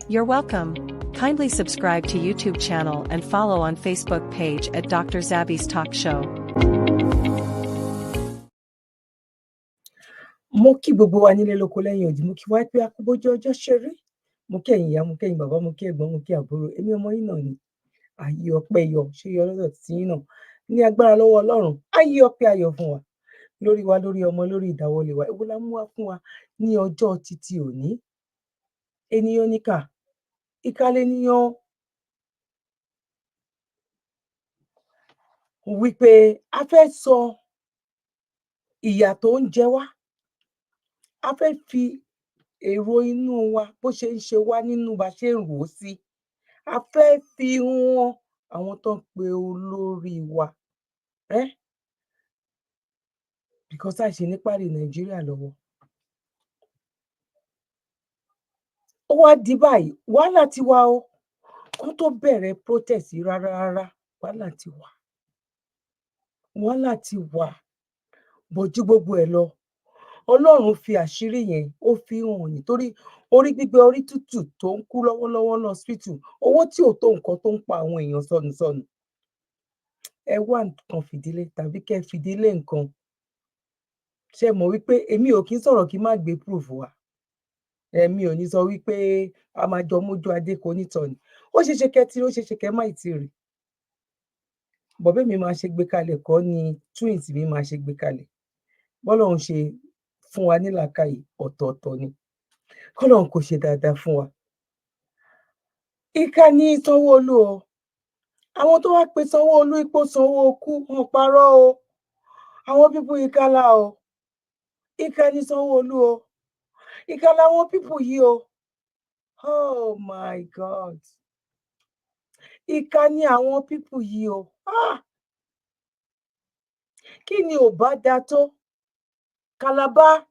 You're welcome. Kindly subscribe to YouTube channel and follow on Facebook page at Dr. Zabby's Talk Show. Mo kí gbogbo wa nílé lóko lẹ́yìn odi, mo kí wá pé akúbójú ọjọ́ ṣeré. Mo kí ẹ̀yin ìyá, mo kí ẹ̀yin bàbá, mo kí ẹ̀gbọ́n, mo kí àbúrò. Èmi ọmọ yín náà ni. Ayé ọpẹ́ yọ, ṣé yọ lọ́dọ̀ tí yín náà. Ní agbára lọ́wọ́ Ọlọ́run, ayé ọpẹ́ ayọ̀ fún wa. Lórí wa, lórí ọmọ, lórí ìdáwọ́lé wa. Èwo la mú wá fún wa ní ọjọ́ títí òní. Ènìyàn níkà, ìkà lènìyàn. Wípé a fẹ́ sọ ìyà tó ń jẹ wá. A fẹ́ fi èrò inú wa bó ṣe ń ṣe wá nínú bá ṣe ń rò ó sí. A fẹ́ fi hàn àwọn tó ń pe olórí wa. Because a ṣe ní parí Nàìjíríà lọ́wọ́. Ó wá di báyìí, wàhálà ti wà o. Kó tó bẹ̀rẹ̀ protest rárá, wàhálà ti wà. Wàhálà ti wà. Bójú gbogbo ẹ̀ lọ. Ọlọ́run fi àṣírí yẹn, ó fi hàn nítorí orí gbígbẹ orí tútù tó ń kú lọ́wọ́lọ́wọ́ lọ hospital, owó tí ò tó nǹkan tó ń pa àwọn èèyàn sọnù. Ẹ wá nǹkan fìdílé tàbí kẹ́ fìdílé nǹkan. Ṣé mọ̀ wípé èmi ò kí ń sọ̀rọ̀ kí n má gbé proof wá. Èmi ò ní sọ wípé a máa jọ mójú adé kò ní tọ̀nì. Ó ṣe ṣe kẹ́ tí ó ṣe ṣe kẹ́ má ì tí rí. Bọ̀bẹ́ mi máa ṣe gbé kalẹ̀ kọ́ ni twins mi máa ṣe gbé kalẹ̀. Bọ́lọ́run ṣe fún wa ní làákàyè ọ̀tọ̀ọ̀tọ̀ ni. Kọ́lọ́run kò ṣe dáadáa fún wa. Ìkà ni Sanwó-Olú o. Àwọn tó wá pe Sanwó-Olú ipò sanwó okú, wọn parọ́ o. Àwọn pípù ìkàlà o. Ìkà ni Sanwó-Olú o. Ìkà làwọn pípù yìí o. Oh my God. Ìkà ni àwọn pípù yìí o. Kí ni ò bá da tó? Calabar.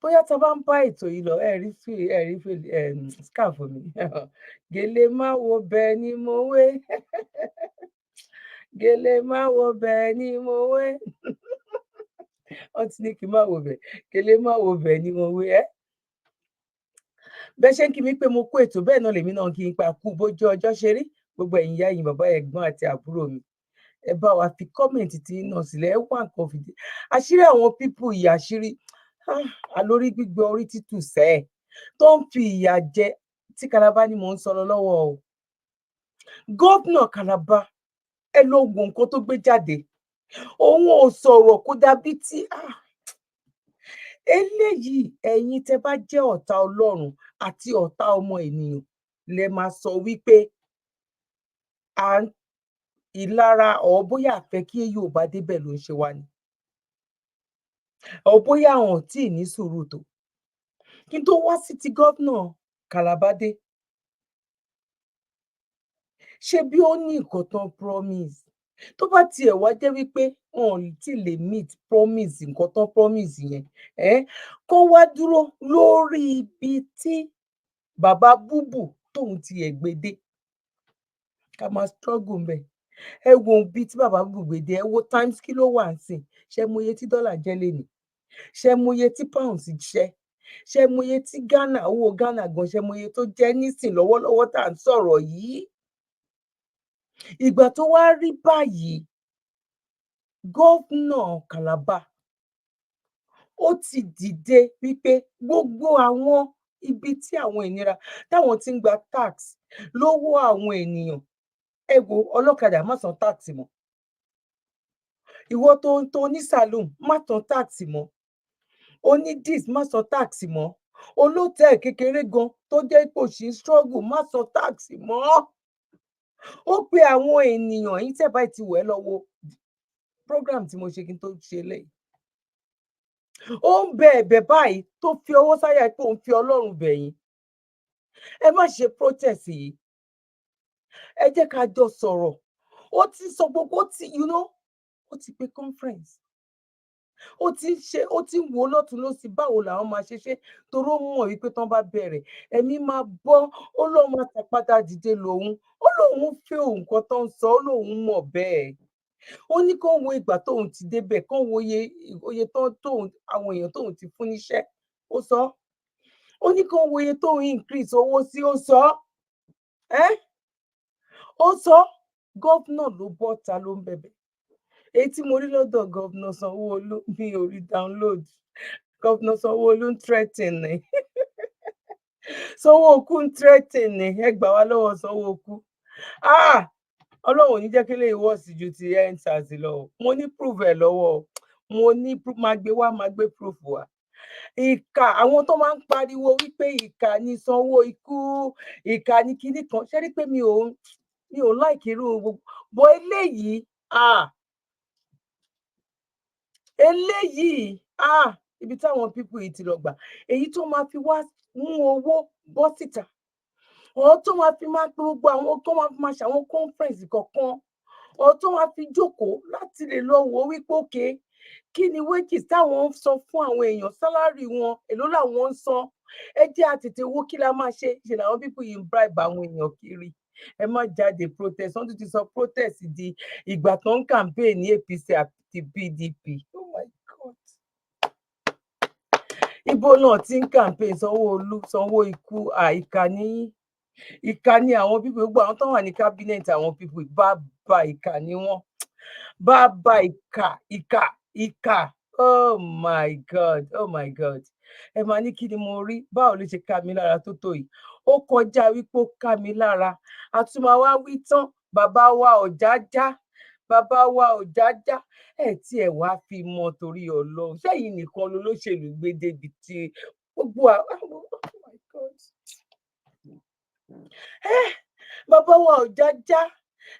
Bóyá tá a bá ń bá ètò yìí lọ, ẹ̀rí scarf mi. Gèlè má wo bẹ́ẹ̀ ni mo wé. Gèlè má wo bẹ́ẹ̀ ni mo wé. Wọ́n ti ní kí n má wo bẹ́ẹ̀. Gèlè má wo bẹ́ẹ̀ ni mo wé. Bẹ́ẹ̀ ṣe ń kí mi pé mo kú ètò, bẹ́ẹ̀ náà lèmi náà kí n pa kú bójú ọjọ́ ṣe rí. Gbogbo ẹ̀yin ìyá, ẹ̀yin bàbá, ẹ̀gbọ́n àti àbúrò mi. Ẹ bá wa fi kọ́mẹ̀ntì tí náà sílẹ̀. Ẹ wá nǹkan fìdí. Àṣírí àwọn pípù yìí, àṣírí alórí gbígbẹ orí títù sẹ́ẹ̀ tó ń fi ìyà jẹ tí Calabar ni mò ń sọ lọ́wọ́ o. Gómìnà Calabar, ẹ lọ wo nǹkan tó gbé jáde. Òun ò sọ̀rọ̀ kó dàbí tí eléyìí ẹ̀yin tẹ́ bá jẹ́ ọ̀tá Ọlọ́run àti ọ̀tá ọmọ ènìyàn lẹ máa sọ wípé ìlara ọ̀ bóyá àfẹ́ kí Yorùbá débẹ̀ ló ń ṣe wá ni. Ọ̀ bóyá àwọn ò tí ì ní sùúrù tó. Kí n tó wá sí ti gómìnà Calabar dé. Ṣé bí ó ní nǹkan tán promise? Tó bá tiẹ̀ wá jẹ́ wípé wọn ò tí lè meet promise nǹkan tán promise yẹn, kó wá dúró lórí ibi tí bàbá búbù tóun ti ẹ̀gbẹ́dé. Ká máa struggle ń bẹ̀. Ẹ wo ibi tí bàbá búbù gbèdé, ẹ wo times kí ló wà nísìn. Ṣé mo iye tí dọ́là jẹ́ lénìí? Ṣé mo iye tí pounds jẹ́? Ṣé mo iye tí Ghana, owó Ghana gan, ṣé mo iye tó jẹ́ nísìn lọ́wọ́lọ́wọ́ tá à ń sọ̀rọ̀ yìí? Ìgbà tó wá rí báyìí, gómìnà Calabar ó ti dìde wípé gbogbo àwọn ibi tí àwọn ìnira táwọn ti ń gba tax lọ́wọ́ àwọn ènìyàn, ẹ wo ọlọ́kadà má san tax mọ́. Ìwọ tó ní saloon má san tax mọ́. Oní dis má san tax mọ́. Olótẹ́ẹ̀ kékeré gan tó jẹ́ ipò sí struggle má san tax mọ́. Ó pe àwọn ènìyàn yìí tẹ́ bá ti wẹ̀ lọ́wọ́ program tí mo ṣe kí n tó ṣe lẹ́yìn. Ó ń bẹ ẹ̀bẹ̀ báyìí tó fi ọwọ́ sáyà pé òun fi Ọlọ́run bẹ̀ yín. Ẹ má ṣe protest yìí. Ẹ jẹ́ ká jọ sọ̀rọ̀. Ó ti sọ gbogbo, ó ti pe conference. Ó ti ń wo lọ́tún lósì báwo làwọn máa ṣe ṣe torí ó mọ̀ wípé tán bá bẹ̀rẹ̀ ẹ̀mí máa bọ́. Ó lóun máa tàpadà dìde lòun. Ó lóun fẹ́ òun kan tó ń sọ, ó lóun mọ̀ bẹ́ẹ̀. Ó ní kó wo ìgbà tóun ti débẹ̀, kó wo iye àwọn èèyàn tóun ti fún níṣẹ́. Ó sọ ó ní kàn wòye tó ń increase owó sí ó sọ ó sọ gọ́vnà ló bọ́ta ló ń bẹ̀bẹ̀ èyí tí mo rí lọ́dọ̀ gọ́vnà Sanwó-Olú mi ò rí download gọ́vnà Sanwó-Olú ń threaten ni Sanwó-Olú ń threaten ni ẹ gbà wá lọ́wọ́ Sanwó-Olú Ọlọ́run ò ní jẹ́ kí lè wọ́ọ̀sì ju ti endsars lọ mo ní proof ẹ̀ lọ́wọ́ mo ní máa gbé proof wá ìkà àwọn tó máa ń pariwo wípé ìkà ni Sanwó-Olú ìkà ni kinní kan ṣé rí pé mi ò like irú gbogbo eléyìí ibi táwọn pípù yìí ti lọ gbà èyí tó máa fi wá mú owó bọ́ síta ọ̀ tó máa fi máa pé gbogbo àwọn tó máa fi máa ṣàwọn conference kọ̀ọ̀kan ọ̀ tó máa fi jókòó láti lè lọ wò wípé òkè kí ni wages táwọn ń san fún àwọn èèyàn sálárì wọn èló làwọn ń san ẹ jẹ́ àtètè owó kí la máa ṣe làwọn pípù yìí ń bribe àwọn èèyàn kiri ẹ má jáde protest wọ́n tún ti sọ protest di ìgbà tó ń campaign ní APC àti PDP oh my God ibo náà ti ń campaign Sanwó-Olú Sanwó-Ikú ìkà ni àwọn pípù gbogbo àwọn tó wà ní cabinet àwọn pípù bàbá ìkà ni wọ́n bàbá ìkà oh my God ẹ máa ní kí ni mo rí báwo ló ṣe ká mi lára tó tó yìí ó kọjá wípé ó ká mi lára àtúmọ̀ wá wí tán bàbá wa ọ̀jájá tí ẹ wá fi mọ torí Ọlọ́run sẹ́yìn nìkan lolóṣèlú gbé débi tí gbogbo bàbá wa ọ̀jájá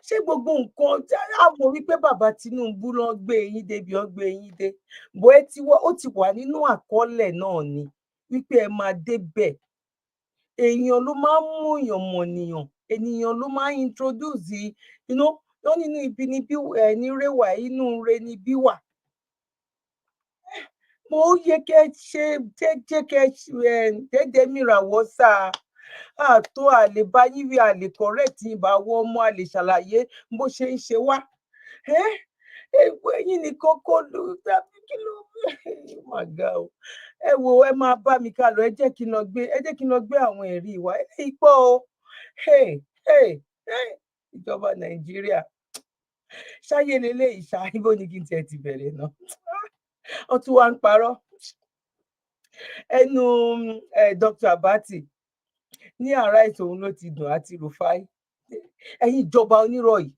ṣé gbogbo nǹkan á mọ̀ wípé bàbá Tinubu ló gbé yín débi ó gbé yín dé bó ó ti wà nínú àkọọ́lẹ̀ náà ni wípé ẹ máa débẹ̀ èèyàn ló máa ń mú ènìyàn ló máa ń introduce lọ nínú ibi ní bí ní rẹwà inú rẹ ní bí wà mo yẹ kẹ́ ṣe jẹ́jẹ́ kẹ́ dédé mìràwọ̀ sáà àtó àlè bá yín rí àlè correct ìbá wọ ọmọ àlè ṣàlàyé bó ṣe ń ṣe wá ẹ̀yin nìkan kó lù tàbí kí ló mà ga o ẹ wo ẹ máa bá mi ká lọ ẹ jẹ́ kí n lọ gbé àwọn ẹ̀rí wa ipò o ìjọba Nàìjíríà ṣáyé lélẹ́yìí ṣáíbó ní kí n tiẹ̀ ti bẹ̀rẹ̀ náà wọ́n tún wá ń parọ́ ẹnu Dr. Abati ní àrà ètò òun ló ti dùn àti Rufai ẹ̀yin ìjọba onírọ̀ yìí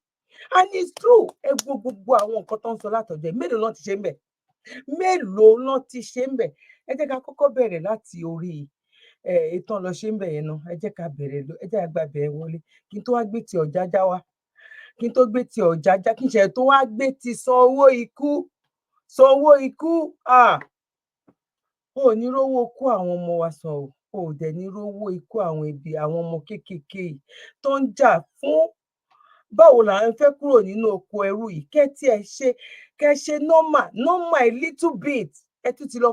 and it's true ẹ gbogbo àwọn nǹkan tó ń sọ látọjọ́ mélòó ló ti ṣe ń bẹ̀ ẹ jẹ́ ká kọ́kọ́ bẹ̀rẹ̀ láti orí ètò lọ ṣe ń bẹ̀ yẹn náà ẹ jẹ́ ká gba bẹ̀rẹ̀ wọlé kí n tó wá gbé ti Ọ̀jájá wá kí n tó gbé ti Ọ̀jájá kí n ṣe tó wá gbé ti Sanwó-Ikú ò ní rówó kó àwọn ọmọ wa sàn ò dẹ̀ ní rówó ikú àwọn ẹbí àwọn ọmọ kéékèèké tó ń jà fún báwo là ń fẹ́ kúrò nínú oko ẹrú yìí kẹ́ ṣe normal a little bit ẹ tún ti lọ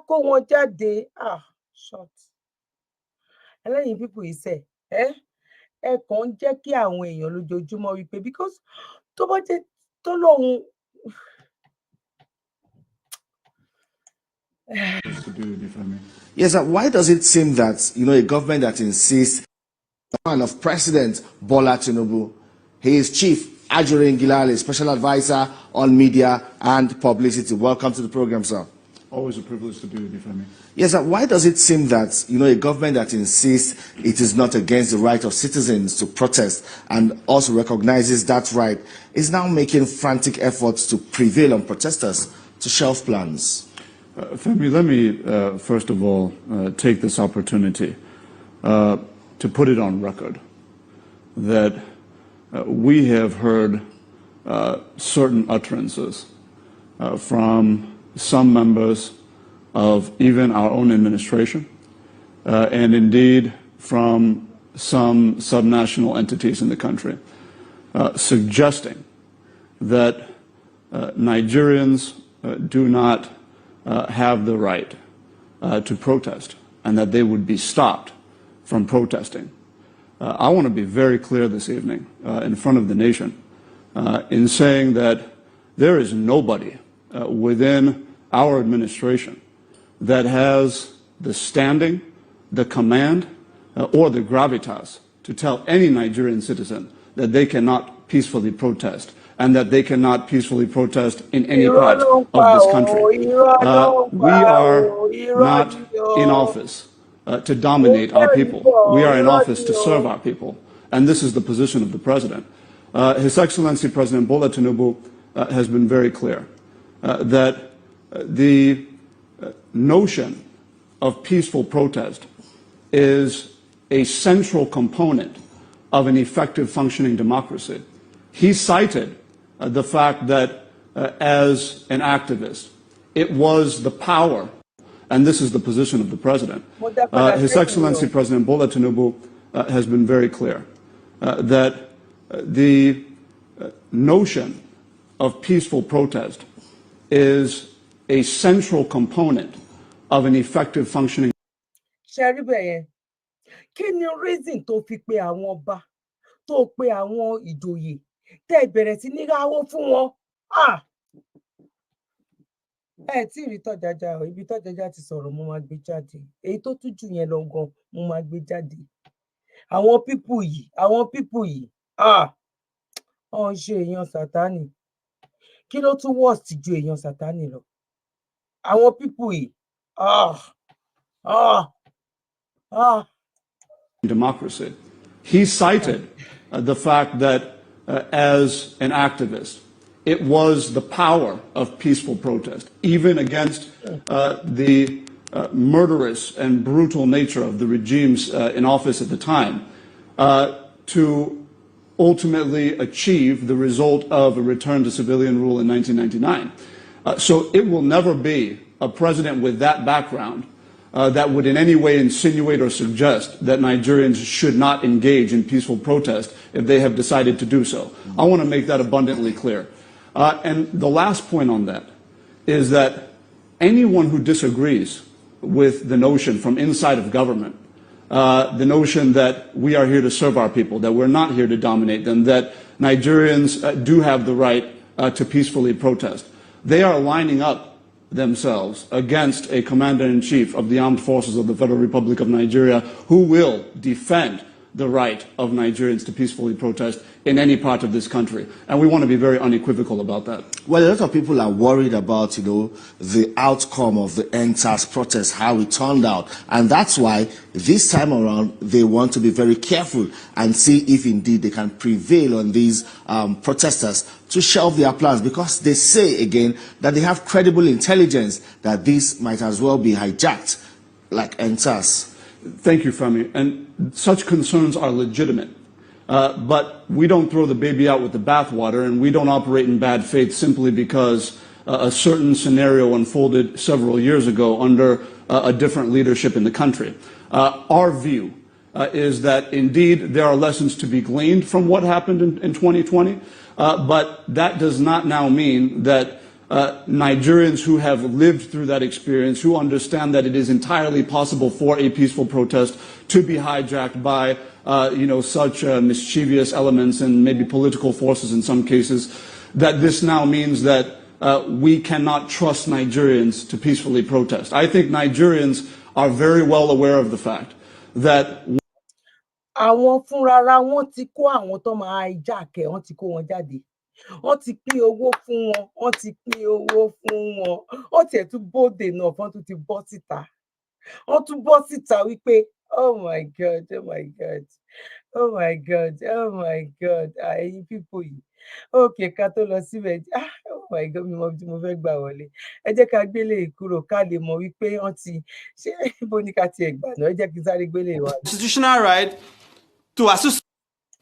kó wọn jáde short ẹlẹ́yìn pípù iṣẹ́ ẹ kàn ń jẹ́ kí àwọn èèyàn lójoojúmọ́ wípé because tó bá jẹ́ tó lóhun Yes, why does it seem that, a government that insists, the man of President Bola Tinubu, he is Chief Ajurin Gilali, Special Advisor on Media and Publicity. Welcome to the program, sir. Always a privilege to be with you, Femi. Yes, sir. Why does it seem that, a government that insists it is not against the right of citizens to protest and also recognizes that right is now making frantic efforts to prevail on protesters to shelve plans? Femi, let me first of all take this opportunity to put it on record that we have heard certain utterances from some members of even our own administration and indeed from some subnational entities in the country suggesting that Nigerians do not have the right to protest and that they would be stopped from protesting. I want to be very clear this evening in front of the nation in saying that there is nobody within our administration that has the standing, the command, or the gravitas to tell any Nigerian citizen that they cannot peacefully protest and that they cannot peacefully protest in any part of this country. We are not in office to dominate our people. We are in office to serve our people. And this is the position of the president. His Excellency President Bola Tinubu has been very clear that the notion of peaceful protest is a central component of an effective functioning democracy. He cited the fact that as an activist, it was the power, and this is the position of the president. His Excellency President Bola Tinubu has been very clear that the notion of peaceful protest is a central component of an effective functioning. Kí ni reason tó fi pé àwọn ọba tó pé àwọn ìjòyè tẹ́ bẹ̀rẹ̀ sí ní ráwó fún wọn? Ẹ tí rí Tọ́jájá o, ibi Tọ́jájá ti sọ̀rọ̀ mo máa gbé jáde. Èyí tó tún jù yẹn lọ gan mo máa gbé jáde. Àwọn pípù yìí, wọ́n ṣe èèyàn Sátánì. Kí ló tún worst ju èèyàn Sátánì lọ? Àwọn pípù yìí, democracy. He cited the fact that as an activist, it was the power of peaceful protest, even against the murderous and brutal nature of the regimes in office at the time, to ultimately achieve the result of a return to civilian rule in 1999. So it will never be a president with that background that would in any way insinuate or suggest that Nigerians should not engage in peaceful protest if they have decided to do so. I want to make that abundantly clear. And the last point on that is that anyone who disagrees with the notion from inside of government, the notion that we are here to serve our people, that we're not here to dominate them, that Nigerians do have the right to peacefully protest, they are lining up themselves against a commander-in-chief of the armed forces of the Federal Republic of Nigeria who will defend the right of Nigerians to peacefully protest in any part of this country. And we want to be very unequivocal about that. Well, a lot of people are worried about, the outcome of the NTAS protest, how it turned out. And that's why this time around, they want to be very careful and see if indeed they can prevail on these protesters to shelve their plans, because they say again that they have credible intelligence that this might as well be hijacked like NTAS. Thank you, Femi. And such concerns are legitimate. But we don't throw the baby out with the bathwater, and we don't operate in bad faith simply because a certain scenario unfolded several years ago under a different leadership in the country. Our view is that indeed there are lessons to be gleaned from what happened in 2020, but that does not now mean that Nigerians who have lived through that experience, who understand that it is entirely possible for a peaceful protest to be hijacked by such mischievous elements and maybe political forces in some cases, that this now means that we cannot trust Nigerians to peacefully protest. I think Nigerians are very well aware of the fact that àwọn fúnrara wọn ti kó àwọn tó máa hijack wọn ti kó wọn jáde. Wọ́n ti pín owó fún wọn, wọ́n tiẹ̀ tún bóde náà, wọ́n tún ti bọ́ síta. Wọ́n tún bọ́ síta wípé oh my God, ẹ̀yin people yìí. Okay, ká tó lọ síbẹ̀, oh my God, mi mọ bí mo fẹ́ gbà wọlé. Ẹ jẹ́ ká gbélé kúrò ká lè mọ̀ wípé wọ́n ti ṣé ibo ni ká tiẹ̀ gbà náà. Ẹ jẹ́ kí sáré gbélé wa. Constitutional right to assist.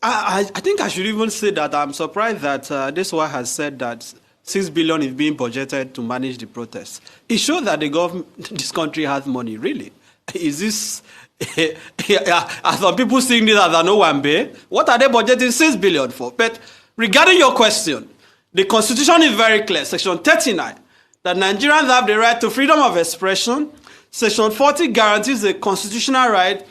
I think I should even say that I'm surprised that this one has said that 6 billion is being budgeted to manage the protests. It shows that the government, this country has money, really. Is this, are some people seeing this as an Owambe? What are they budgeting 6 billion for? But regarding your question, the Constitution is very clear, Section 39, that Nigerians have the right to freedom of expression. Section 40 guarantees the constitutional right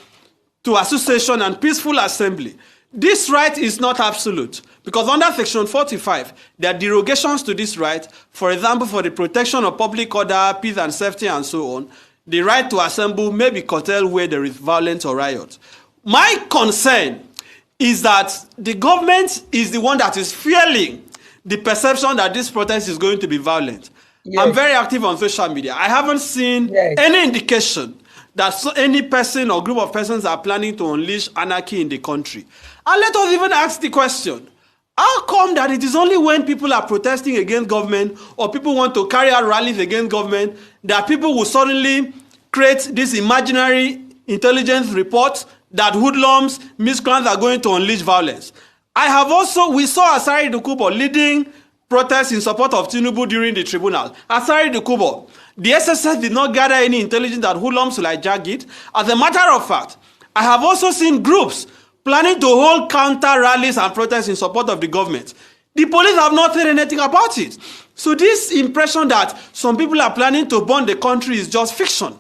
to association and peaceful assembly. This right is not absolute, because under Section 45, there are derogations to this right, for example, for the protection of public order, peace and safety, and so on. the right to assemble may be curtailed where there is violence or riot. My concern is that the government is the one that is fueling the perception that this protest is going to be violent. Yes. I'm very active on social media. I haven't seen any indication that any person or group of persons are planning to unleash anarchy in the country. And let us even ask the question, how come that it is only when people are protesting against government or people want to carry out rallies against government that people will suddenly create this imaginary intelligence report that hoodlums, miscreants are going to unleash violence? We saw Asari Dokubo leading protests in support of Tinubu during the tribunal. Asari Dokubo, the SSS did not gather any intelligence that hoodlums will hijack it. As a matter of fact, I have also seen groups planning to hold counter rallies and protests in support of the government. The police have not said anything about it. So this impression that some people are planning to burn the country is just fiction.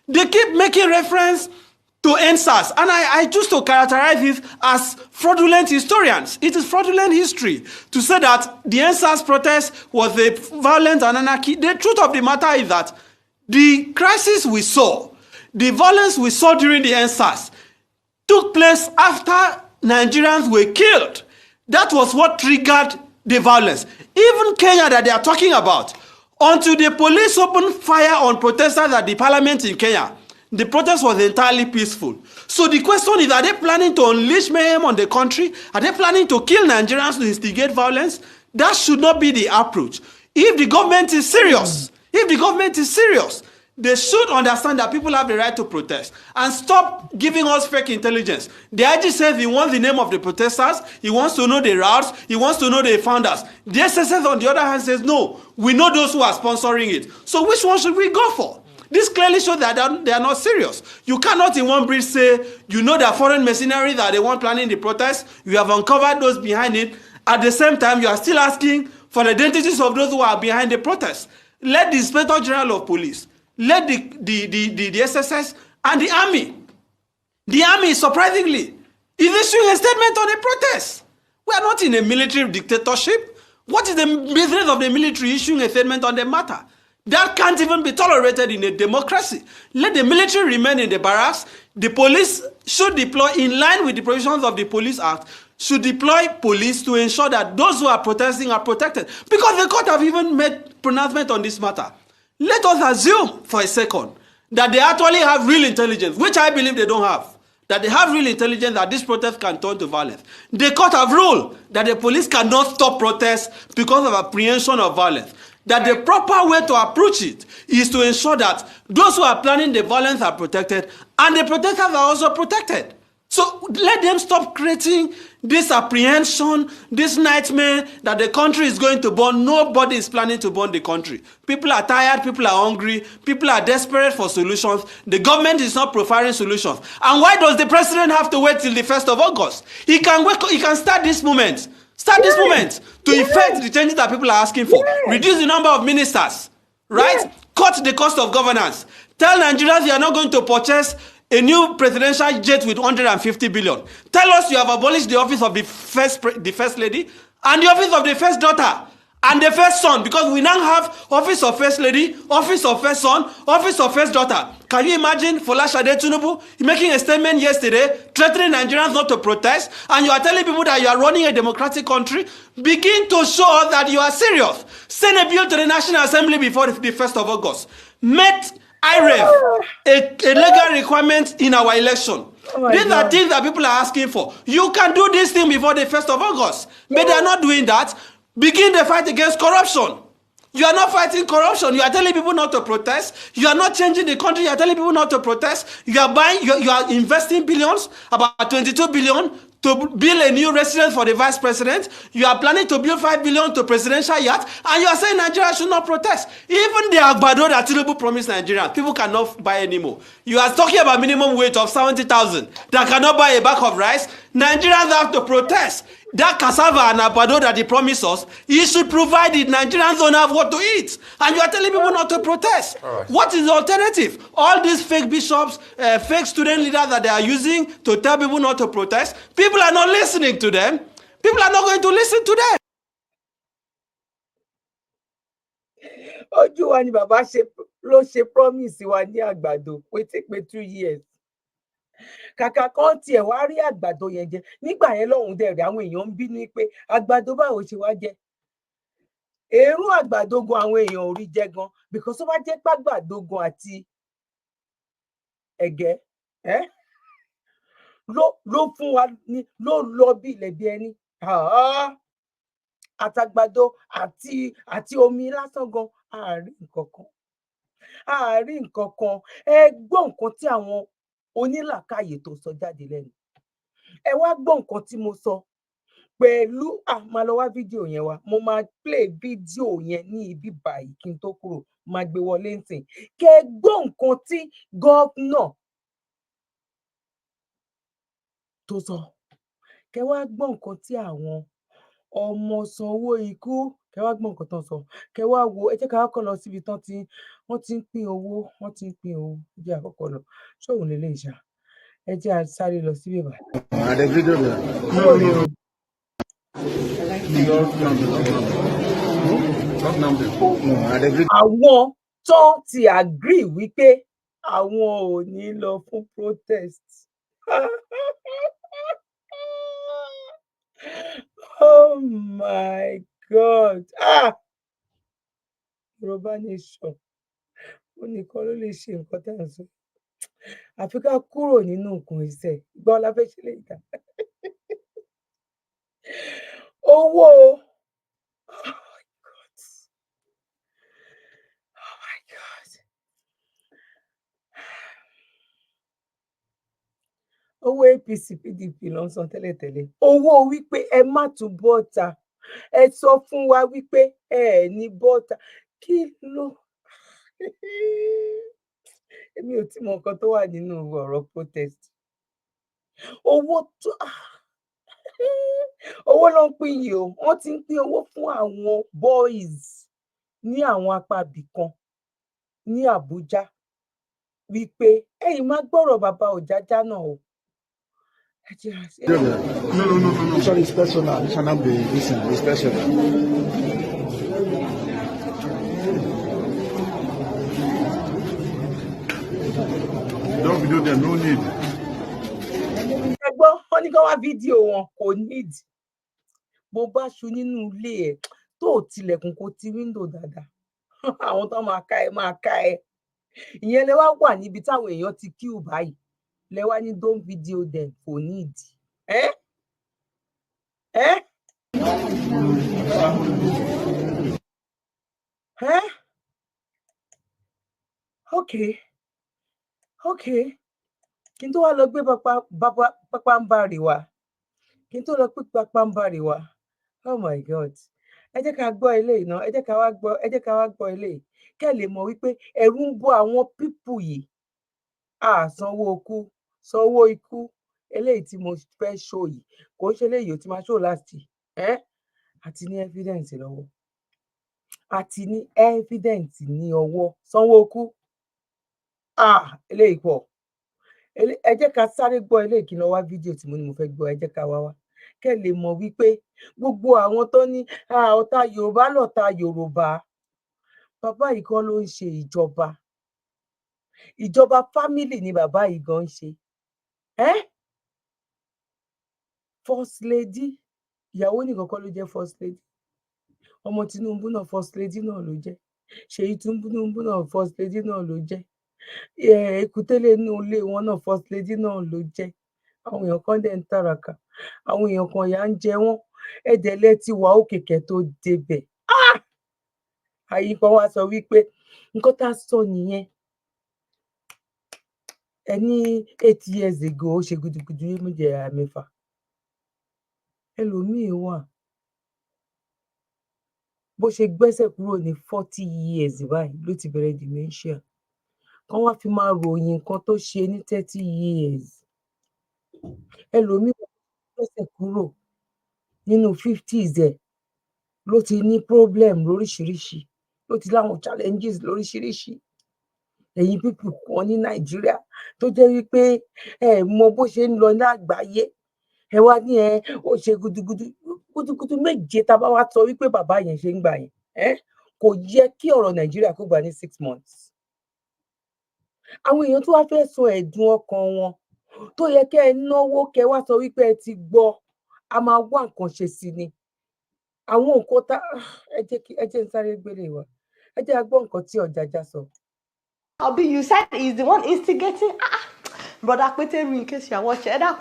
They keep making reference to NSAS, and I choose to characterize it as fraudulent historians. It is fraudulent history to say that the NSAS protest was a violent and anarchy. The truth of the matter is that the crisis we saw, the violence we saw during the NSAS, took place after Nigerians were killed. That was what triggered the violence. Even Kenya that they are talking about, until the police opened fire on protesters at the parliament in Kenya, the protest was entirely peaceful. So the question is, are they planning to unleash mayhem on the country? Are they planning to kill Nigerians to instigate violence? That should not be the approach. If the government is serious, they should understand that people have the right to protest and stop giving us fake intelligence. The IG says he wants the name of the protesters, he wants to know the routes, he wants to know the founders. The SSS on the other hand says, no, we know those who are sponsoring it. So which one should we go for? This clearly shows that they are not serious. You cannot in one breath say, you know that foreign mercenaries that they want planning the protest, you have uncovered those behind it. At the same time, you are still asking for the identities of those who are behind the protest. Let the Inspector General of Police, let the SSS and the army, surprisingly, is issuing a statement on a protest. We are not in a military dictatorship. What is the business of the military issuing a statement on the matter? That can't even be tolerated in a democracy. Let the military remain in the barracks. The police should deploy, in line with the provisions of the Police Act, should deploy police to ensure that those who are protesting are protected. Because the court have even made pronouncement on this matter. Let us assume for a second that they actually have real intelligence, which I believe they don't have. That they have real intelligence that this protest can turn to violence. The court have ruled that the police cannot stop protests because of apprehension of violence. That the proper way to approach it is to ensure that those who are planning the violence are protected and the protesters are also protected. So let them stop creating this apprehension, this nightmare that the country is going to burn. Nobody is planning to burn the country. People are tired, people are hungry, people are desperate for solutions. The government is not providing solutions. And why does the president have to wait till the 1st of August? He can start this moment. To effect the changes that people are asking for. Reduce the number of ministers, right? Cut the cost of governance. Tell Nigerians you are not going to purchase a new presidential jet with 150 billion. Tell us you have abolished the office of the first lady and the office of the first daughter and the first son, because we now have office of first lady, office of first son, office of first daughter. Can you imagine Folashade Tinubu making a statement yesterday threatening Nigerians not to protest, and you are telling people that you are running a democratic country? Begin to show us that you are serious. Send a bill to the National Assembly before the 1st of August. Make IREF a legal requirement in our election. These are things that people are asking for. You can do this thing before the 1st of August. But they are not doing that. Begin the fight against corruption. You are not fighting corruption. You are telling people not to protest. You are not changing the country. You are telling people not to protest. You are investing billions, about 22 billion, to build a new residence for the vice president. You are planning to build 5 billion to presidential yacht, and you are saying Nigeria should not protest. Even the Agbado that Tinubu promised Nigerians, people cannot buy anymore. You are talking about minimum wage of 70,000 that cannot buy a bag of rice. Nigerians have to protest. That cassava and agbado that he promised us, he should provide it. Nigerians don't have what to eat. And you are telling people not to protest. Right. What is the alternative? All these fake bishops, fake student leaders that they are using to tell people not to protest, people are not listening to them. People are not going to listen to them. ojú wa ni bàbá ló ṣe promise wa ní àgbàdo pé 2 years kàkà kan tiẹ̀ wá rí àgbàdo yẹn jẹ nígbà yẹn lọ́hùn dẹ̀rẹ̀ àwọn èèyàn ń bínú pé àgbàdo báwo ṣe wá jẹ èrún àgbàdo gan àwọn èèyàn ò rí jẹ gan because ó bá jẹ́ pàgbàdo gan àti ẹ̀gẹ́ ló fún wa ní ló lọ bí ilẹ̀ bí ẹni àtàgbàdo àti omi lásán gan àárín nǹkan kan ẹ gbọ́ nǹkan tí àwọn onílàkàyè tó sọ jáde lẹ́nu ẹ wá gbọ́ nǹkan tí mo sọ pẹ̀lú máa lọ wá fídíò yẹn wá mo máa play fídíò yẹn ní ibi báyìí kí n tó kúrò máa gbé wọlé nsìn kẹ gbọ́ nǹkan tí gọ́vnà tó sọ kẹ wá gbọ́ nǹkan tí àwọn ọmọ sanwó ikú kẹ wá gbọ́ nǹkan tó sọ kẹ wá wo ẹ jẹ́ ká kọ́ lọ síbi tán tí wọ́n ti ń pín owó jẹ́ àkọ́kọ́ lọ ṣóun lè ṣá ẹ jẹ́ a sáré lọ síbí bá. àwọn tó ti agree wípé àwọn ò ní lọ fún protest. Oh my God. Yorùbá nation ó nìkan ló lè ṣe nǹkan tá à ń sọ àfi ká kúrò nínú nǹkan ìṣe ìgbà ọlá fẹ́ ṣe lè dá owó owó APC PDP ló ń san tẹ́lẹ̀tẹ́lẹ̀ owó wípé ẹ má tún bọ́ta ẹ sọ fún wa wípé ẹ ní bọ́ta kí ló èmi ò tí mọ nǹkan tó wà nínú ọ̀rọ̀ protest owó ló ń pín yìí o wọ́n ti ń pín owó fún àwọn boys ní àwọn apá ibìkan ní Àbújá wípé ẹ̀yin má gbọ́rọ̀ bàbá Ọjájá náà o. No. Sorry, it's personal. It cannot be listen. It's personal. Don't video them. No need. Ẹgbọ́n wọn ní kí wọ́n wá fídíò wọn kò need. Bó bá ṣu nínú ilé ẹ̀ tó tilẹ̀kùn kó ti wíńdò dáadáa. Àwọn tó máa ká ẹ. Ìyẹn lẹ wá wà níbi táwọn èèyàn ti kíù báyìí. Lẹ wá ní don't video them kò need. Okay. Kí n tó wá lọ gbé pápánbárì wa. Oh my God. Ẹ jẹ́ ká gbọ́ eléyìí náà. Ẹ jẹ́ ká wá gbọ́ eléyìí. Kẹ́ lè mọ̀ wípé ẹ̀rù ń bọ́ àwọn pípù yìí. Sanwó ikú. Eléyìí tí mo fẹ́ show yìí. Kò ń ṣe eléyìí ó ti máa show last. Àti ní evidence lọ́wọ́. Sanwó ikú. Eléyìí pọ̀. Ẹ jẹ́ ká sáré gbọ́ eléyìí kí n lọ wá fídíò tí mo ní mo fẹ́ gbọ́. Ẹ jẹ́ ká wá. Kẹ́ lè mọ̀ wípé gbogbo àwọn tó ní ọ̀tá Yorùbá lọ̀tá Yorùbá. Bàbá yìí kan ló ń ṣe ìjọba family ni bàbá yìí gan ń ṣe. First lady ìyàwó nìkan kọ́ ló jẹ́ first lady. Ọmọ Tinubu náà first lady náà ló jẹ́. Ṣèyí Tinubu náà first lady náà ló jẹ́. Èkútélé inú ilé wọn náà first lady náà ló jẹ́. Àwọn èèyàn kan dẹ̀ ń tàràkà. Àwọn èèyàn kan yà ń jẹ wọ́n. Ẹ̀dẹ̀lẹ̀ ti wà òkèkè tó débẹ̀. Àyíkan wa sọ wípé nǹkan tá a sọ nìyẹn. Ẹni 8 years ago ó ṣe gudugudu méje mẹ́fà. Ẹlòmíì wà bó ṣe gbẹ́sẹ̀ kúrò ní 40 years báyìí ló ti bẹ̀rẹ̀ dementia. Kán wá fi máa ròyìn nǹkan tó ṣe ní 30 years. Ẹlòmíì gbẹ́sẹ̀ kúrò nínú 50s ẹ̀ ló ti ní problem lóríṣiríṣi ló ti láwọn challenges lóríṣiríṣi. Ẹ̀yin pípù kan ní Nàìjíríà tó jẹ́ wípé ẹ mọ bó ṣe ń lọ ní àgbáyé ẹ wá ní ó ṣe gudugudu méje tá a bá wá sọ wípé bàbá yẹn ṣe ń gbà yẹn kò yẹ kí ọ̀rọ̀ Nàìjíríà kó gbà ní 6 months. Àwọn èèyàn tó wá fẹ́ sọ ẹ̀dùn ọkàn wọn tó yẹ kẹ́ ẹ náwó kẹ́ wá sọ wípé ẹ ti gbọ́, a máa wá nǹkan ṣe sí ni. Àwọn nǹkan tá ẹ jẹ́ n sáré gbélé wa. Ẹ jẹ́ a gbọ́ nǹkan tí Ọ̀jájá sọ. Abi, you said he's the one instigating. Brother Peter, in case you are watching, ẹ má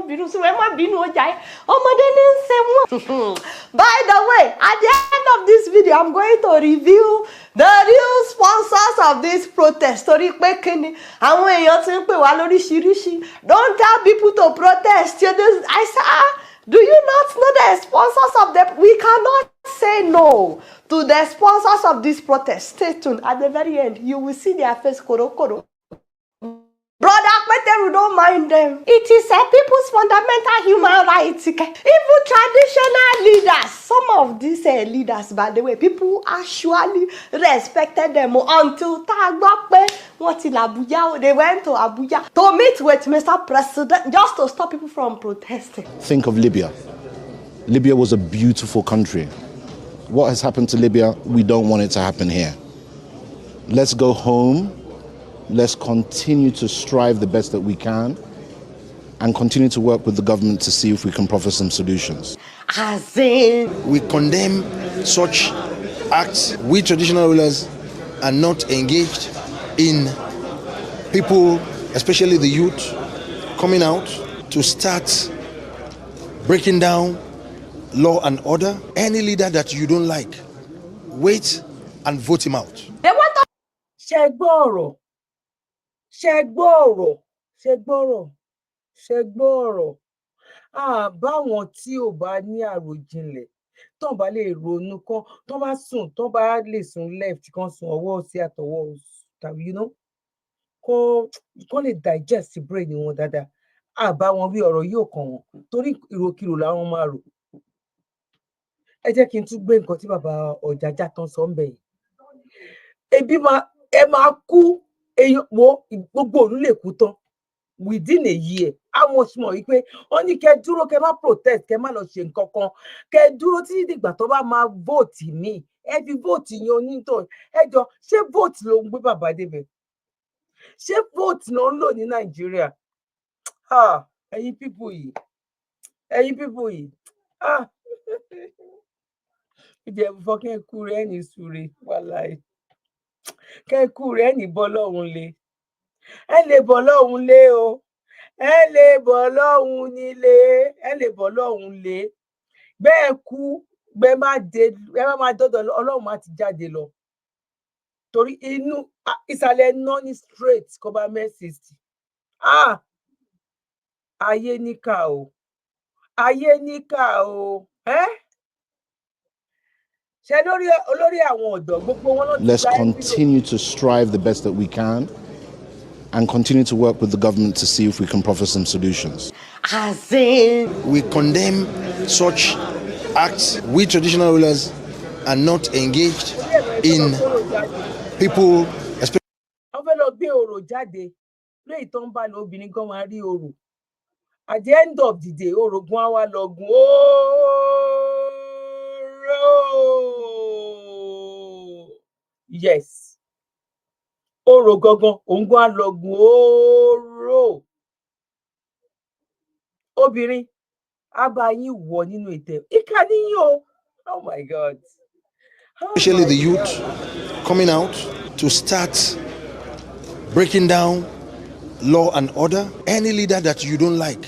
bínú sí, ẹ má bínú ọjà ẹ. Ọmọdé ní ń ṣe wọ́n. By the way, at the end of this video, I'm going to reveal the real sponsors of this protest. Torí pé kíni, àwọn èèyàn ti ń pè wá lóríṣiríṣi. Don't tell people to protest. I said, do you not know the sponsors of them? We cannot say no to the sponsors of this protest. Stay tuned. At the very end, you will see their face, koro. Brother Peter, don't mind them. It is a people's fundamental human rights. Even traditional leaders, some of these leaders, by the way, people actually respected them until they went to Abuja to meet with Mr. President just to stop people from protesting. Think of Libya. Libya was a beautiful country. What has happened to Libya, we don't want it to happen here. Let's go home. Let's continue to strive the best that we can and continue to work with the government to see if we can proffer some solutions. As in, We condemn such acts. We traditional rulers are not engaged in people, especially the youth, coming out to start breaking down law and order. Any leader that you don't like, wait and vote him out. they want to Ṣẹ gbọ́ ọ̀rọ̀. Báwọn tí ò bá ní àròjinlẹ̀, tán bá lè ronú kán, tán bá lè sùn left kán sùn ọwọ́ sí àtọwọ́ tàbí kán lè digest brain wọn dáadáa. Bá wọn wí ọ̀rọ̀ yóò kàn wọ́n torí ìròkìrò làwọn máa rò. Ẹ jẹ́ kí n tún gbé nǹkan tí bàbá Ọ̀jájá tán sọ ń bẹ̀ yìí. Ebi ẹ máa kú, èèyàn gbogbo òlú lè kú tán within a year. Àwọn mọ̀ wípé wọ́n ní kẹ́ dúró, kẹ́ má protest, kẹ́ má lọ ṣe nǹkan kan, kẹ́ dúró títí dìgbà tó bá máa vote mí. Ẹ fi vote yan onítọ̀. Ẹ jọ, ṣé vote ló ń gbé bàbá débẹ̀? Ṣé vote ló ń lò ní Nàìjíríà? Ẹ̀yin people yìí. Ìjẹ̀bú fọ́ kẹ́ kú rẹ̀ ní sùúrè wàláì. Kẹ́ kú rẹ̀ ní bọ́ lọ́hùn lé. Ẹ lè bọ́ lọ́hùn lé o. Ẹ lè bọ́ lọ́hùn nílé. Ẹ lè bọ́ lọ́hùn lé. Bẹ́ẹ̀ kú, bẹ́ẹ̀ má dọ́dọ̀ Ọlọ́run má ti jáde lọ. Torí inú ìsàlẹ̀ náà ní straight kó bá mẹ́sìsì. Ayé níkà o. Ayé níkà o. Ṣé olórí àwọn ọ̀dọ́ gbogbo wọn ló ti Let's continue to strive the best that we can and continue to work with the government to see if we can proffer some solutions. as in, We condemn such acts. We traditional rulers are not engaged in people, especially. wọ́n fẹ́ lọ gbé orò jáde lóyìí tó ń bá lọ obìnrin gan máa rí orò. At the end of the day, orògùn á wá lọ gun yes. Orò gangan òun gan á lọ gun oró. Obìnrin á bá yín wọ̀ nínú ìtẹ́. Ìkà níyìn o. Oh my God. Especially the youth coming out to start breaking down law and order. Any leader that you don't like,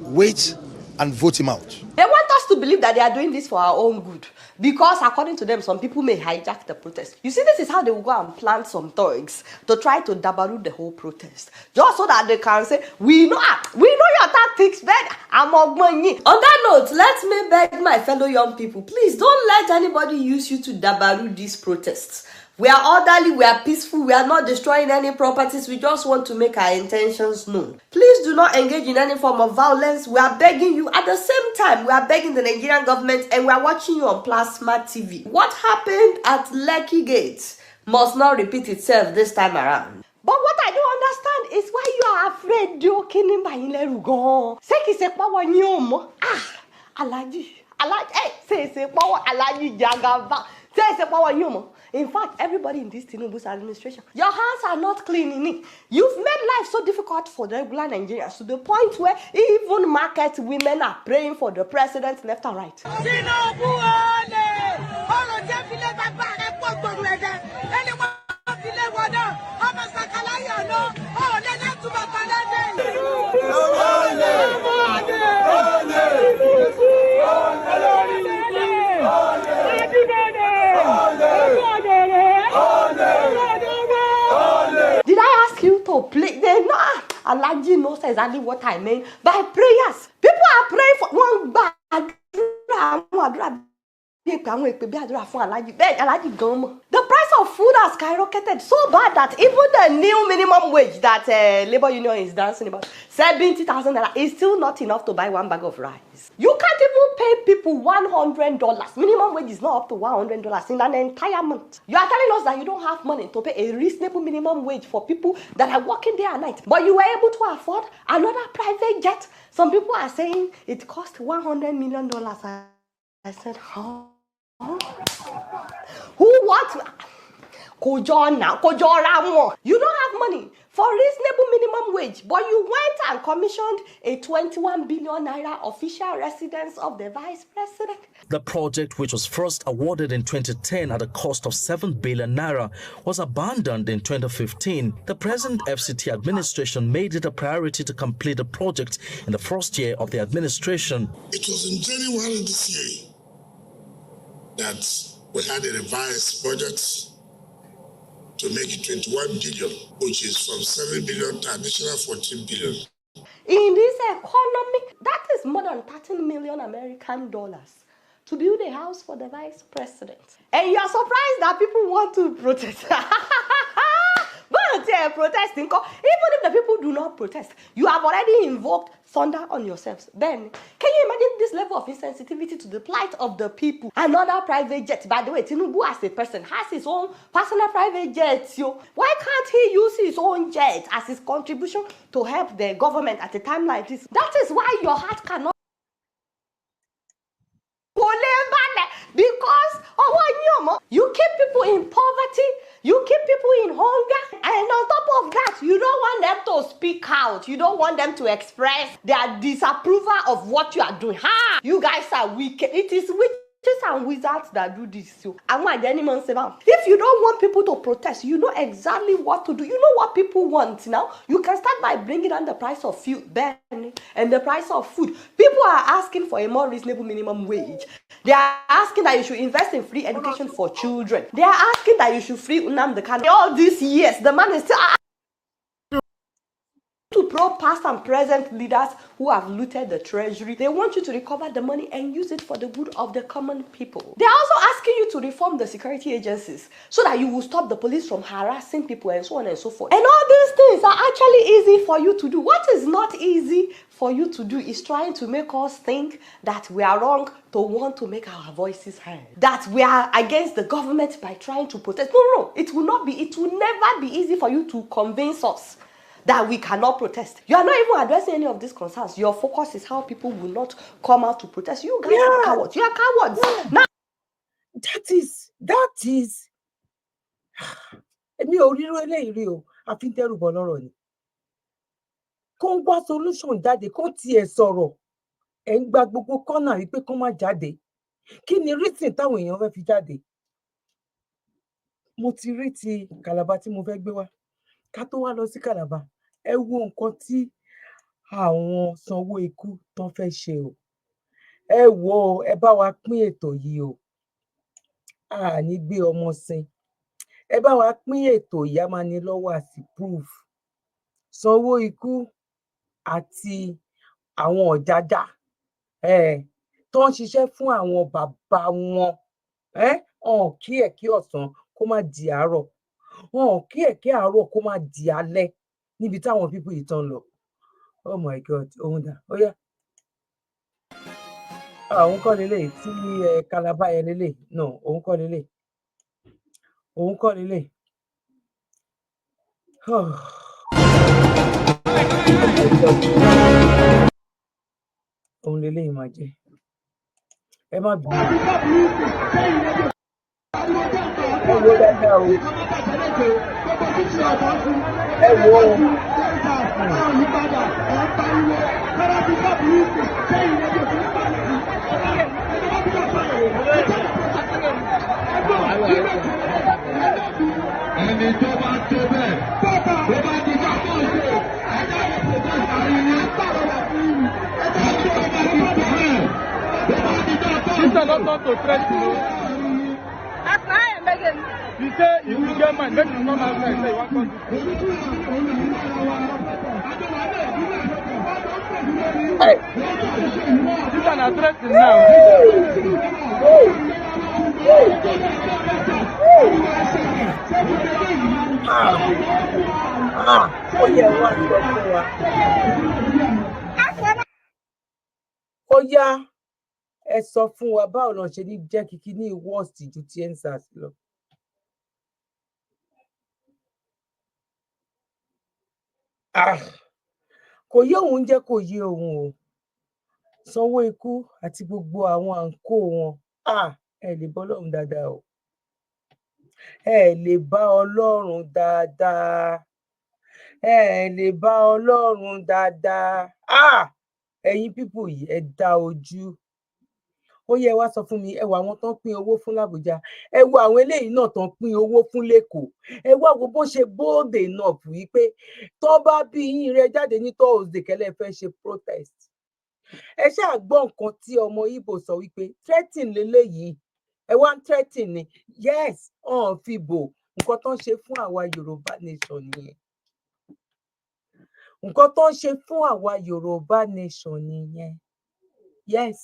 wait and vote him out. they want us to believe that they are doing this for our own good. Because according to them, some people may hijack the protest. You see, this is how they will go and plant some thugs to try to dabaru the whole protest. Just so that they can say, we know your tactics, but I'm on money. On that note, let me beg my fellow young people, please don't let anybody use you to dabaru these protests. We are orderly, we are peaceful, we are not destroying any properties, we just want to make our intentions known. Please do not engage in any form of violence. We are begging you. At the same time, we are begging the Nigerian government and we are watching you on Plasma TV. What happened at Lekki Gate must not repeat itself this time around. But what I don't understand is why you are afraid joking by Ilerugon. Say power Alaji, say power Alaji Jagaba. In fact, everybody in this Tinubu's administration, your hands are not clean in it. You've made life so difficult for the regular Nigerians to the point where even market women are praying for the president left and right. Did I ask you to play? Alaji knows exactly what I mean by prayers. People are praying for one bad. The price of food has skyrocketed so bad that even the new minimum wage that labor union is dancing about, 70,000 naira, is still not enough to buy one bag of rice. You can't even pay people $100. Minimum wage is not up to $100 in an entire month. You are telling us that you don't have money to pay a reasonable minimum wage for people that are working day and night, but you were able to afford another private jet. Some people are saying it cost $100 million. I said, huh? Who wants Kojo now? Kojo Ramo. You don't have money for reasonable minimum wage, but you went and commissioned a 21 billion naira official residence of the vice president. The project, which was first awarded in 2010 at a cost of 7 billion naira, was abandoned in 2015. The present FCT administration made it a priority to complete the project in the first year of the administration. It was in January this year that we had a revised budget to make it 21 billion, which is from 7 billion to additional 14 billion. In this economy, that is more than 13 million American dollars to build a house for the vice president. And you're surprised that people want to protest. But protesting, even if the people do not protest, you have already invoked thunder on yourselves. Then, can you imagine this level of insensitivity to the plight of the people? Another private jet. By the way, Tinubu as a person has his own personal private jet. Why can't he use his own jet as his contribution to help the government at a time like this? That is why your heart cannot. Because you keep people in poverty, you keep people in hunger, and on top of that, you don't want them to speak out. You don't want them to express their disapproval of what you are doing. You guys are wicked. It is witches and wizards that do this. If you don't want people to protest, you know exactly what to do. You know what people want now. You can start by bringing down the price of fuel, and the price of food. People are asking for a more reasonable minimum wage. They are asking that you should invest in free education for children. They are asking that you should free Nnamdi Kanu. All these years, the man is still to probe past and present leaders who have looted the treasury. They want you to recover the money and use it for the good of the common people. They are also asking you to reform the security agencies so that you will stop the police from harassing people and so on and so forth. And all these things are actually easy for you to do. What is not easy for you to do is trying to make us think that we are wrong to want to make our voices heard. That we are against the government by trying to protest. No. It will not be. It will never be easy for you to convince us that we cannot protest. You are not even addressing any of these concerns. Your focus is how people will not come out to protest. You guys are cowards. You are cowards. Yeah. Now, that is. Èmi ò ríro eléyìí rí o, àfi ń dẹ́rù bọ̀ lọ́rọ̀ ni. Kó ń wá solution jáde, kó tiẹ̀ sọ̀rọ̀. Ẹ̀ ń gba gbogbo kọ́nà wípé kó má jáde. Kí ni reason táwọn èèyàn fẹ́ fi jáde? Mo ti rí ti Calabar tí mo fẹ́ gbé wá. Ká tó wá lọ sí Calabar, ẹ wo nǹkan tí àwọn sanwó ikú tán fẹ́ ṣe o. Ẹ wo, ẹ bá wa pín ètò yìí o. A ní gbé ọmọ sin. Ẹ bá wa pín ètò yìí, a máa ní lọ́wọ́ àti proof. Sanwó ikú àti àwọn ọ̀jájá tó ń ṣiṣẹ́ fún àwọn bàbá wọn. Ọ̀n kí ẹ̀kí ọ̀sán kó má di àárọ̀. Ọ̀n kí ẹ̀kí àárọ̀ kó má di alẹ́ níbi táwọn pípù yìí tán lọ. Oh my God, òun dà, ó yá. Òun kọ́ lélẹ̀ tí Calabar yẹn lélẹ̀. No, òun kọ́ lélẹ̀. Òun kọ́ lélẹ̀. Òun lélẹ̀ yìí máa jẹ́. Ẹ má bínú. Ẹ wo dáadáa o. Ẹ wo o. Ẹni tó bá tó bẹ́ẹ̀, tó bá di ká mọ̀ ṣe, not to threaten you. You say if you get mine, make you come outside. Say you want to Hey. These are not threatening now. Ó yẹ wá sọ fún wa. Ó yá ẹ sọ fún wa báwo lọ ṣe ní jẹ́ kíkí ní worst ju ti EndSARS lọ. Kò yé òun jẹ́ kò yé òun o. Sanwó ikú àti gbogbo àwọn àǹkó wọn. Ẹ lè bá Ọlọ́run dáadáa o. Ẹ lè bá Ọlọ́run dáadáa. Ẹ lè bá Ọlọ́run dáadáa. Ẹ̀yin pípù yìí ẹ dá ojú. Ó yẹ wá sọ fún mi, ẹ wo àwọn tán pín owó fún l'Àbújá, ẹ wo àwọn eléyìí náà tán pín owó fún l'Ékòó, ẹ wá wo bó ṣe bold enough wípé tán bá bí yín rẹ jáde ní Thursday kẹlẹ fẹ́ ṣe protest. Ẹ ṣáà gbọ́ nǹkan tí ọmọ Ìgbò sọ wípé threatening leléyìí, ẹ wá ń threatening ni, yes, fi bò nǹkan tán ṣe fún àwa Yorùbá nation nìyẹn. Nǹkan tán ṣe fún àwa Yorùbá nation nìyẹn. Yes.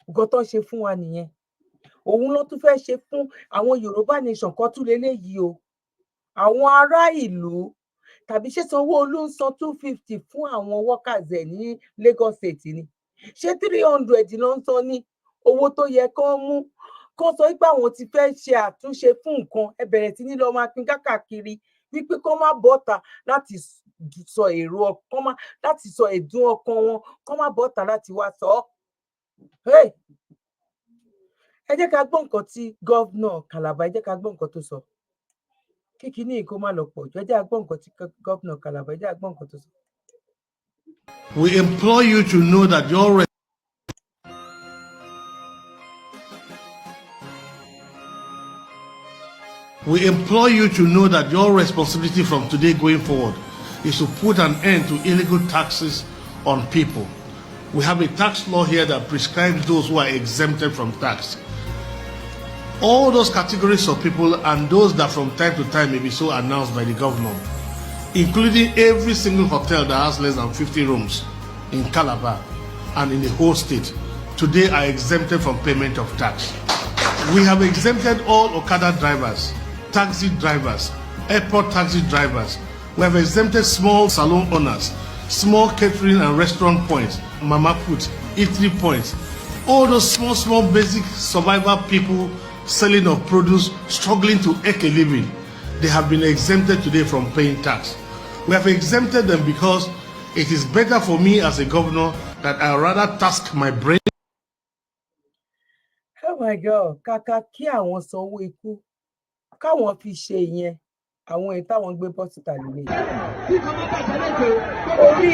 Nǹkan tó ṣe fún wa nìyẹn. Òun ló tún fẹ́ ṣe fún àwọn Yorùbá nation kan tún leléyìí o. Àwọn ará ìlú tàbí ṣé Sanwó-Olú ń san 250 fún àwọn workers ẹ̀ ní Lagos State ni. Ṣé 300 ló ń san ní owó tó yẹ kán mú? Kán sọ wípé àwọn ti fẹ́ ṣe àtúnṣe fún nǹkan, ẹ bẹ̀rẹ̀ sí ní lọ máa pín káàkiri wípé kán má bọ́ta láti sọ èrò ọkàn, láti sọ ẹ̀dùn ọkàn wọn, kán má bọ́ta láti wá sọ ọ́. Hey, ẹ jẹ́ ká gbọ́ nǹkan tí gọ́vnà Calabar, ẹ jẹ́ ká gbọ́ nǹkan tó sọ. Kí kíní kó má lọ pọ̀ jù, ẹ jẹ́ ká gbọ́ nǹkan tí gọ́vnà Calabar, ẹ jẹ́ ká gbọ́ nǹkan tó sọ. We implore you to know that your responsibility from today going forward is to put an end to illegal taxes on people. We have a tax law here that prescribes those who are exempted from tax. All those categories of people and those that from time to time may be so announced by the governor, including every single hotel that has less than 50 rooms in Calabar and in the whole state, today are exempted from payment of tax. We have exempted all Okada drivers, taxi drivers, airport taxi drivers. We have exempted small salon owners, small catering and restaurant points, mama put, eatery points, all those small basic survival people selling of produce, struggling to make a living. They have been exempted today from paying tax. We have exempted them because it is better for me as a governor that I rather task my brain. Oh my God, kàkà kí àwọn sanwó ikú, káwọn fi ṣe ìyẹn, àwọn èyí táwọn gbé bọ́sítà nílé. Orí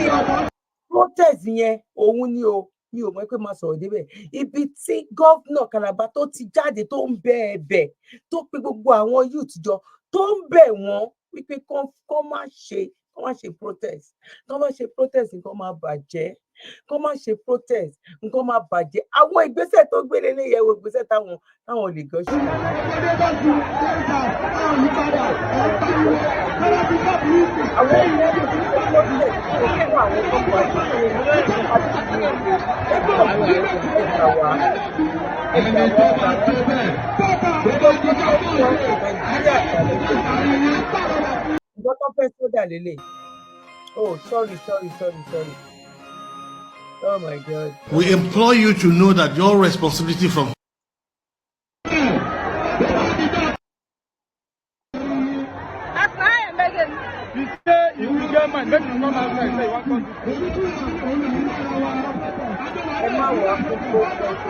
protest yẹn, òun ni o, mi ò mọ̀ pé máa sọ̀rọ̀ débẹ̀. Ibi tí gọ́vnà Calabar tó ti jáde tó ń bẹ ẹ̀bẹ̀, tó pe gbogbo àwọn youth jọ, tó ń bẹ̀ wọ́n wípé kán má ṣe protest. Kán má ṣe protest nǹkan máa bàjẹ́. Kán má ṣe protest nǹkan máa bàjẹ́. Àwọn ìgbésẹ̀ tó gbé lélẹ̀ yẹn wo ìgbésẹ̀ táwọn lè gọ́ ṣe. Oh, sorry. Oh my God. We implore you to know that your responsibility from you say if you get mine, make you come outside. Say you want to ẹ má wà fún protest.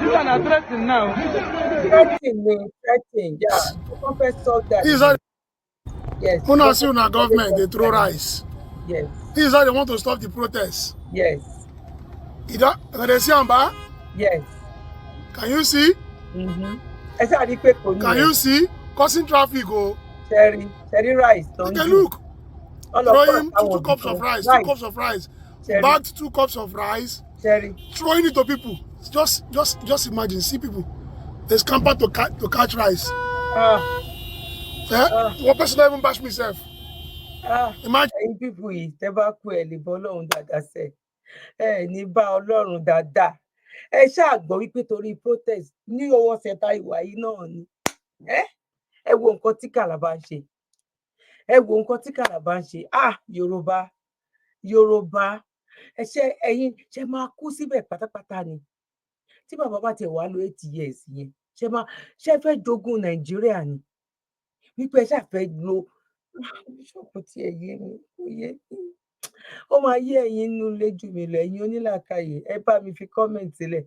You are threatening now. Threatening, yeah. Wọ́n fẹ́ sọ that. This is how yes. Munasiuna government they throw rice. Yes. This is how they want to stop the protests. Yes. Ida, Amba? Yes. Can you see? Can you see? Causing traffic, oh. Cherry rice. Take a look. Throwing two cups of rice, 2 cups of rice. Bagged 2 cups of rice. Throwing it to people. Just imagine, see people. They scamper to catch rice. One person not even bash myself. Imagine people yìí tẹ́ bá kú ẹ lè bọ́ Ọlọ́run dáadáa sẹ́ ẹ ní bá Ọlọ́run dáadáa ẹ ṣáà gbọ́ wípé torí protest ní ọwọ́ ṣẹta ìwà yìí náà ni ẹ wo nǹkan tí Kàlàbá ń ṣe Yorùbá ẹ ṣe ẹ̀yin ṣe máa kú síbẹ̀ pátápátá ni tí bàbá bá tẹ̀ wá lo 8 years yẹn ṣe fẹ́ jogún Nàìjíríà ni wípé ẹ ṣàfẹ́ lo bíṣọ̀pù tí ẹ yé mi kò yé mi ó máa yé ẹ̀yin inú ilé jù mí lọ ẹ̀yin onílàkàyè ẹ bá mi fi kọ́mẹ̀ntì sílẹ̀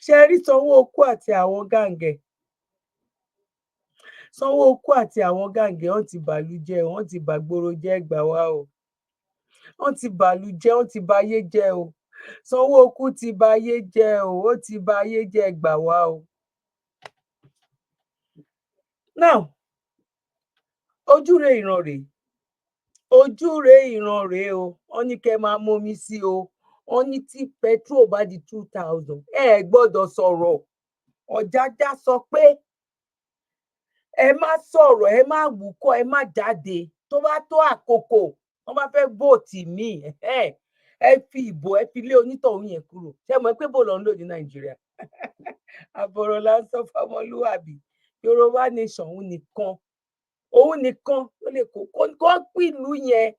ṣe rí Sanwó-Olú àti àwọn gàǹgẹ̀ wọ́n ti bàlú jẹ́ wọ́n ti bàgbòrò jẹ́ gbà wá o wọ́n ti bàlú jẹ́ wọ́n ti bayé jẹ́ o Sanwó-Olú ti bayé jẹ́ o ó ti bayé jẹ́ gbà wá o. Now ojúre ìran rèé o wọ́n ní kẹ́ máa mómi sí o wọ́n ní tí petrol bá di 2000 ẹ gbọ́dọ̀ sọ̀rọ̀ Ọ̀jájá sọ pé ẹ má sọ̀rọ̀ ẹ má wúkọ́ ẹ má jáde tó bá tó àkókò wọ́n bá fẹ́ vóòtì míì ẹ fi ìbò ẹ fi lé onítọ̀hún yẹn kúrò ṣé mọ̀ pé bò lọ ń lò ní Nàìjíríà àbọ̀rọ̀ là ń sọ fọmọlúwàbí Yorùbá nation òun nìkan ló lè kó pìlú yẹn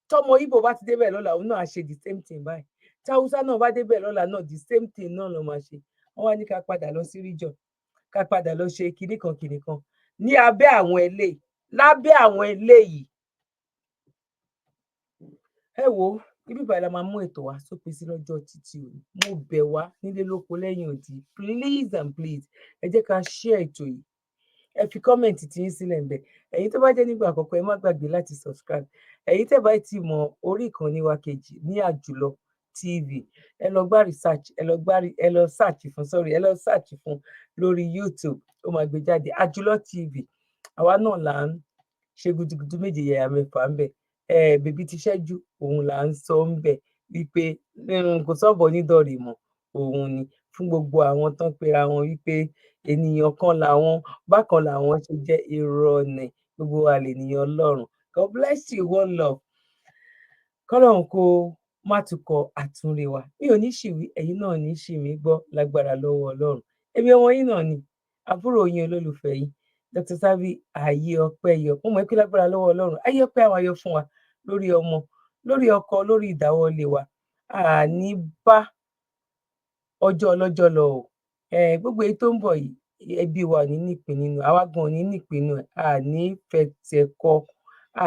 tọmọ Ìgbò bá ti débẹ̀ lọ́la òun náà á ṣe the same thing báyìí tí Haúsá náà bá débẹ̀ lọ́la náà the same thing náà ló máa ṣe wọ́n wá ní ká padà lọ sí region ká padà lọ ṣe kinní kan ní abẹ́ àwọn eléyìí ẹ wo ibi ìbàdàn la máa mú ètò wa sópin sí lọ́jọ́ títí òní mo bẹ̀ wá nílé lóko lẹ́yìn odi please and please ẹ jẹ́ ká share ètò yìí ẹ fi kọ́mẹ̀ntì tí yín sílẹ̀ ńbẹ̀ ẹ̀yin tó bá jẹ́ nígbà àkọ́kọ́ ẹ má gbàgbé láti subscribe ẹ̀yin tẹ́ bá ti mọ orí ìkànnì wa kejì ní Àjùlọ TV ẹ lọ search fún lórí YouTube ó máa gbé jáde Àjùlọ TV àwa náà là ń ṣe gudugudu méje yẹ̀yà mẹ́fà ń bẹ̀ bèbí ti ṣẹ́jú òun là ń sọ ń bẹ̀ wípé kò sọ́bọ̀ nídọ̀rí mọ́ òun ni fún gbogbo àwọn tán pera wọn wípé ènìyàn kan làwọn bákan làwọn ṣe jẹ́ irọ́ ni gbogbo wa lè nìyàn Ọlọ́run. God bless you, one love. Kọ́lọ́run kó má tukọ̀ àtúnrè wa mi ò ní ṣìwí ẹ̀yin náà ní ṣì mí gbọ́ lágbára lọ́wọ́ Ọlọ́run èmi ọmọ yín náà ni àbúrò yín olólùfẹ́ yín Dr. Zabby ayé ọpẹ́ yọ mo mọ̀ pé lágbára lọ́wọ́ Ọlọ́run ayé ọpẹ́ àwọn ayọ̀ fún wa lórí ọmọ lórí ọkọ lórí ìdáwọ́lé wa àní bá ọjọ́ ọlọ́jọ́ lọ o gbogbo èyí tó ń bọ̀ yìí ẹbí wa ní nípìn nínú àwa gan ní nípìn nínú àní fẹsẹ̀kọ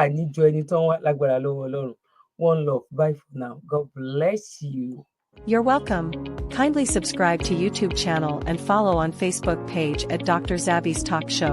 àní jọ ẹni tán wá lágbára lọ́wọ́ Ọlọ́run. One love. Bye for now. God bless you. You're welcome. Kindly subscribe to YouTube channel and follow on Facebook page at Dr. Zabby's Talk Show.